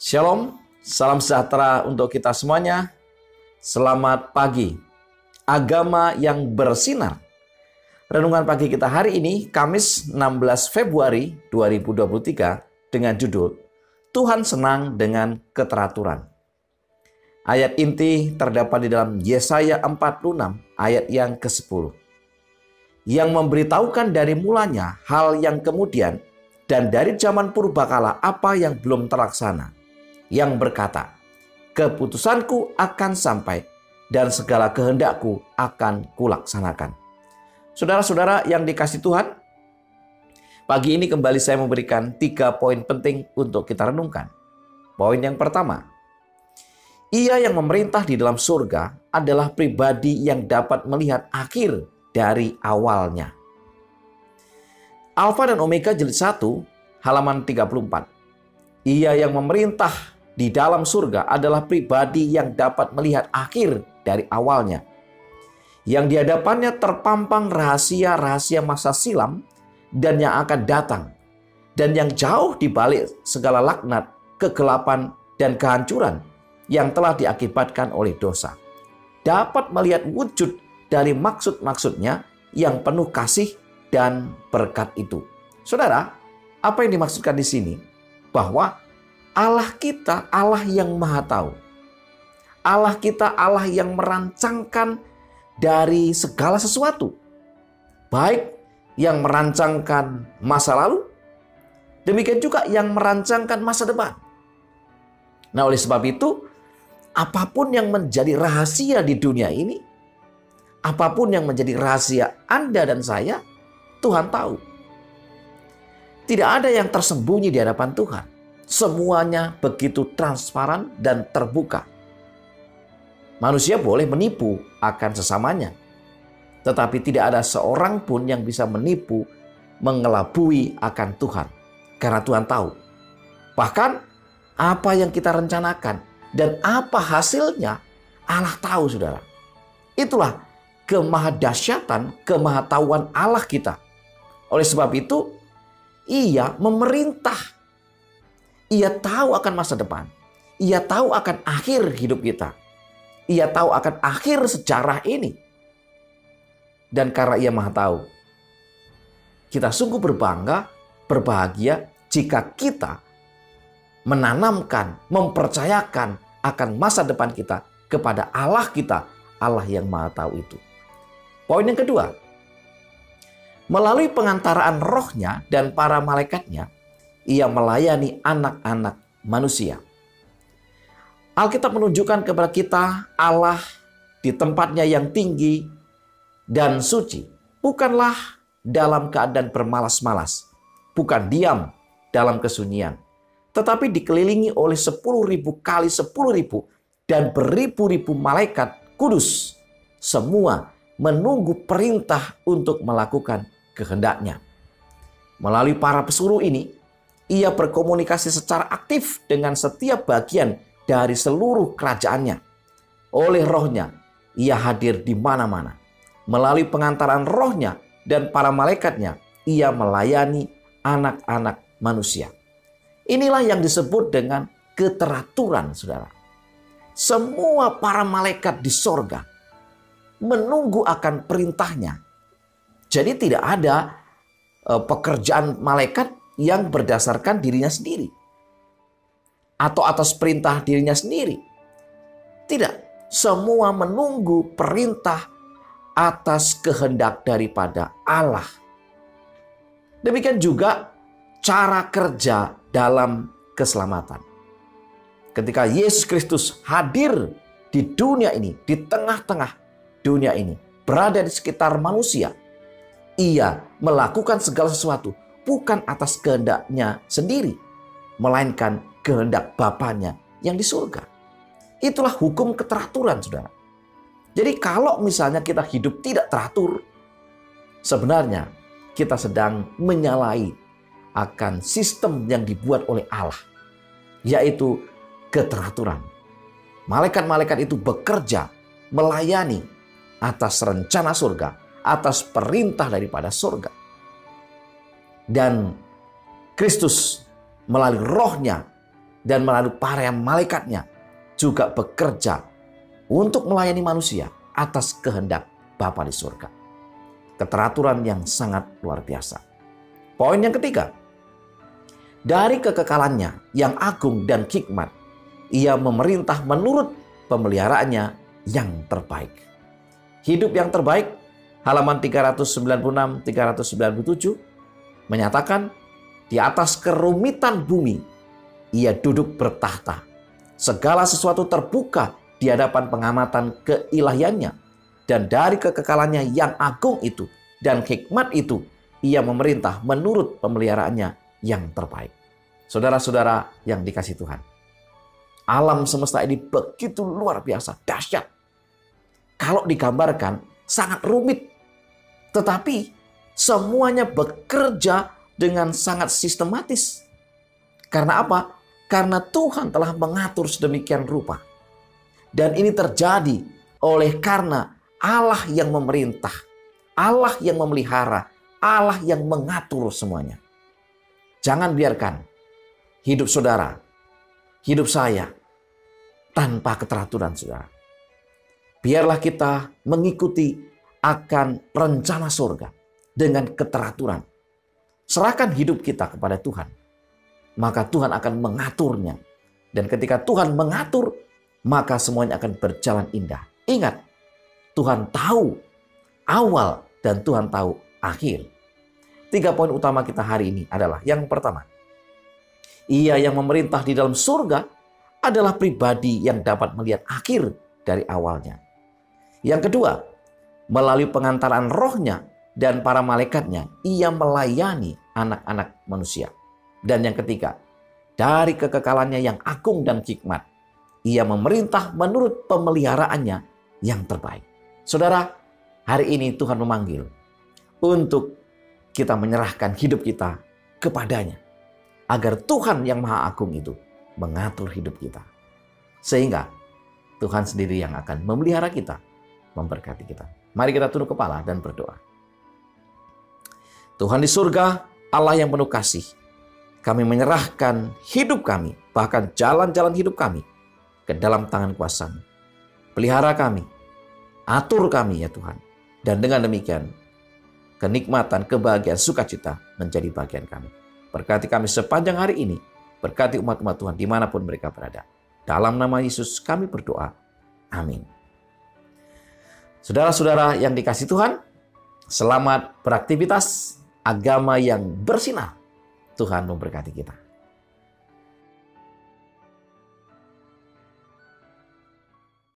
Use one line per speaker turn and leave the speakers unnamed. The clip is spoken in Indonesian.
Shalom, salam sejahtera untuk kita semuanya. Selamat pagi. Agama yang bersinar. Renungan pagi kita hari ini, Kamis 16 Februari 2023 dengan judul Tuhan senang dengan keteraturan. Ayat inti terdapat di dalam Yesaya 46 ayat yang ke-10. Yang memberitahukan dari mulanya hal yang kemudian dan dari zaman purbakala apa yang belum terlaksana. Yang berkata, keputusanku akan sampai dan segala kehendakku akan kulaksanakan. Saudara-saudara yang dikasihi Tuhan, pagi ini kembali saya memberikan 3 poin penting untuk kita renungkan. Poin yang pertama, Ia yang memerintah di dalam surga adalah pribadi yang dapat melihat akhir dari awalnya. Alfa dan Omega jilid 1 halaman 34. Ia yang memerintah di dalam surga adalah pribadi yang dapat melihat akhir dari awalnya. Yang di hadapannya terpampang rahasia-rahasia masa silam dan yang akan datang. Dan yang jauh di balik segala laknat, kegelapan, dan kehancuran yang telah diakibatkan oleh dosa. Dapat melihat wujud dari maksud-maksudnya yang penuh kasih dan berkat itu. Saudara, apa yang dimaksudkan di sini? Bahwa Allah kita, Allah yang maha tahu. Allah kita, Allah yang merancangkan dari segala sesuatu. Baik yang merancangkan masa lalu, demikian juga yang merancangkan masa depan. Nah, oleh sebab itu, apapun yang menjadi rahasia di dunia ini, apapun yang menjadi rahasia Anda dan saya, Tuhan tahu. Tidak ada yang tersembunyi di hadapan Tuhan. Semuanya begitu transparan dan terbuka. Manusia boleh menipu akan sesamanya. Tetapi tidak ada seorang pun yang bisa menipu, mengelabui akan Tuhan. Karena Tuhan tahu. Bahkan apa yang kita rencanakan dan apa hasilnya Allah tahu, saudara. Itulah kemahadahsyatan, kemahatauan Allah kita. Oleh sebab itu, Ia memerintah. Ia tahu akan masa depan. Ia tahu akan akhir hidup kita. Ia tahu akan akhir sejarah ini. Dan karena Ia maha tahu, kita sungguh berbangga, berbahagia jika kita menanamkan, mempercayakan akan masa depan kita kepada Allah kita, Allah yang maha tahu itu. Poin yang kedua, melalui pengantaraan rohnya dan para malaikatnya, Ia melayani anak-anak manusia. Alkitab menunjukkan kepada kita Allah di tempatnya yang tinggi dan suci. Bukanlah dalam keadaan bermalas-malas. Bukan diam dalam kesunyian. Tetapi dikelilingi oleh 10.000 kali 10.000 dan beribu-ribu malaikat kudus. Semua menunggu perintah untuk melakukan kehendaknya. Melalui para pesuruh ini, Ia berkomunikasi secara aktif dengan setiap bagian dari seluruh kerajaannya. Oleh rohnya, Ia hadir di mana-mana. Melalui pengantaran rohnya dan para malaikatnya, Ia melayani anak-anak manusia. Inilah yang disebut dengan keteraturan, saudara. Semua para malaikat di sorga menunggu akan perintahnya. Jadi tidak ada pekerjaan malaikat yang berdasarkan dirinya sendiri. Atau atas perintah dirinya sendiri. Tidak. Semua menunggu perintah atas kehendak daripada Allah. Demikian juga cara kerja dalam keselamatan. Ketika Yesus Kristus hadir di dunia ini, di tengah-tengah dunia ini, berada di sekitar manusia, Ia melakukan segala sesuatu bukan atas kehendaknya sendiri, melainkan kehendak Bapanya yang di surga. Itulah hukum keteraturan, saudara. Jadi kalau misalnya kita hidup tidak teratur, sebenarnya kita sedang menyalahi akan sistem yang dibuat oleh Allah, yaitu keteraturan. Malaikat-malaikat itu bekerja, melayani atas rencana surga, atas perintah daripada surga. Dan Kristus melalui rohnya dan melalui para malaikatnya juga bekerja untuk melayani manusia atas kehendak Bapa di surga. Keteraturan yang sangat luar biasa. Poin yang ketiga, dari kekekalannya yang agung dan hikmat, ia memerintah menurut pemeliharaannya yang terbaik. Hidup yang terbaik, halaman 396-397, menyatakan di atas kerumitan bumi, ia duduk bertahta. Segala sesuatu terbuka di hadapan pengamatan keilahiannya. Dan dari kekekalannya yang agung itu dan hikmat itu, ia memerintah menurut pemeliharaannya yang terbaik. Saudara-saudara yang dikasihi Tuhan, alam semesta ini begitu luar biasa, dahsyat. Kalau digambarkan sangat rumit. Tetapi semuanya bekerja dengan sangat sistematis. Karena apa? Karena Tuhan telah mengatur sedemikian rupa. Dan ini terjadi oleh karena Allah yang memerintah, Allah yang memelihara, Allah yang mengatur semuanya. Jangan biarkan hidup saudara, hidup saya tanpa keteraturan saudara. Biarlah kita mengikuti akan rencana surga dengan keteraturan. Serahkan hidup kita kepada Tuhan, maka Tuhan akan mengaturnya. Dan ketika Tuhan mengatur, maka semuanya akan berjalan indah. Ingat, Tuhan tahu awal dan Tuhan tahu akhir. 3 poin utama kita hari ini adalah yang pertama, ia yang memerintah di dalam surga adalah pribadi yang dapat melihat akhir dari awalnya. Yang kedua, melalui pengantaran rohnya dan para malaikatnya, ia melayani anak-anak manusia. Dan yang ketiga, dari kekekalannya yang agung dan hikmat, ia memerintah menurut pemeliharaannya yang terbaik. Saudara, hari ini Tuhan memanggil untuk kita menyerahkan hidup kita kepadanya. Agar Tuhan yang Maha Agung itu mengatur hidup kita. Sehingga Tuhan sendiri yang akan memelihara kita, memberkati kita. Mari kita tunduk kepala dan berdoa. Tuhan di surga, Allah yang penuh kasih, kami menyerahkan hidup kami, bahkan jalan-jalan hidup kami, ke dalam tangan kuasa-Mu. Pelihara kami, atur kami ya Tuhan. Dan dengan demikian, kenikmatan, kebahagiaan, sukacita menjadi bagian kami. Berkati kami sepanjang hari ini, berkati umat-umat Tuhan dimanapun mereka berada. Dalam nama Yesus kami berdoa. Amin. Saudara-saudara yang dikasihi Tuhan, selamat beraktivitas agama yang bersinar. Tuhan memberkati kita.